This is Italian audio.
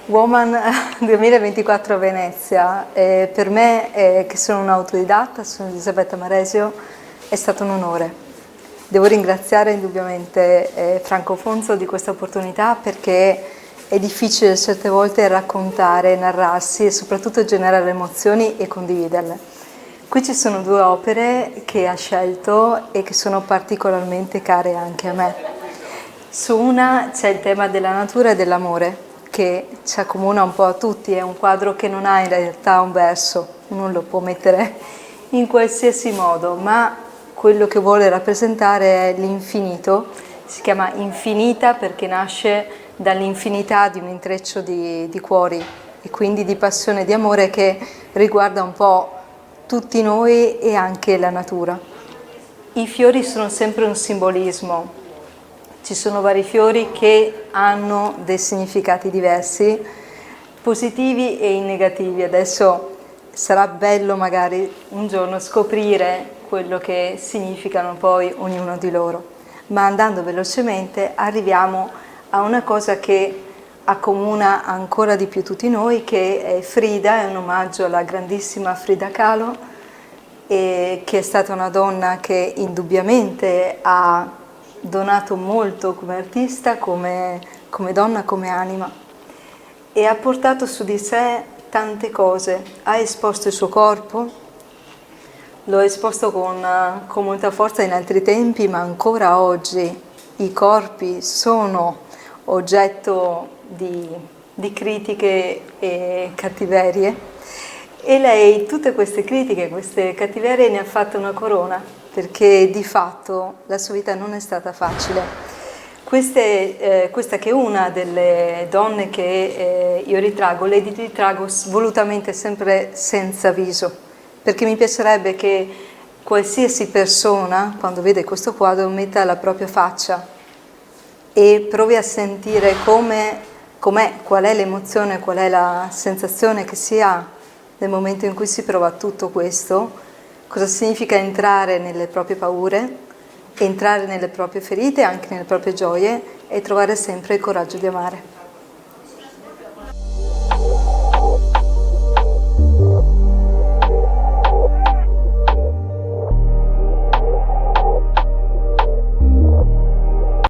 Woman 2024 a Venezia, per me che sono un'autodidatta, sono Elisabetta Maresio, è stato un onore. Devo ringraziare indubbiamente Franco Fonzo di questa opportunità, perché è difficile certe volte raccontare, narrarsi e soprattutto generare emozioni e condividerle. Qui ci sono due opere che ha scelto e che sono particolarmente care anche a me. Su una c'è il tema della natura e dell'amore, che ci accomuna un po' a tutti. È un quadro che non ha in realtà un verso, uno lo può mettere in qualsiasi modo, ma quello che vuole rappresentare è l'infinito. Si chiama Infinita perché nasce dall'infinità di un intreccio di cuori e quindi di passione e di amore che riguarda un po' tutti noi e anche la natura. I fiori sono sempre un simbolismo. Ci sono vari fiori che hanno dei significati diversi, positivi e negativi. Adesso sarà bello magari un giorno scoprire quello che significano poi ognuno di loro. Ma andando velocemente arriviamo a una cosa che accomuna ancora di più tutti noi, che è Frida, è un omaggio alla grandissima Frida Kahlo, che è stata una donna che indubbiamente ha donato molto come artista, come donna, come anima, e ha portato su di sé tante cose. Ha esposto il suo corpo, lo ha esposto con molta forza in altri tempi, ma ancora oggi i corpi sono oggetto di critiche e cattiverie. E lei tutte queste critiche, queste cattiverie ne ha fatte una corona, perché di fatto la sua vita non è stata facile. Questa che è una delle donne che io ritrago, le ritrago volutamente sempre senza viso, perché mi piacerebbe che qualsiasi persona, quando vede questo quadro, metta la propria faccia e provi a sentire com'è, qual è l'emozione, qual è la sensazione che si ha nel momento in cui si prova tutto questo, cosa significa entrare nelle proprie paure, entrare nelle proprie ferite, anche nelle proprie gioie, e trovare sempre il coraggio di amare.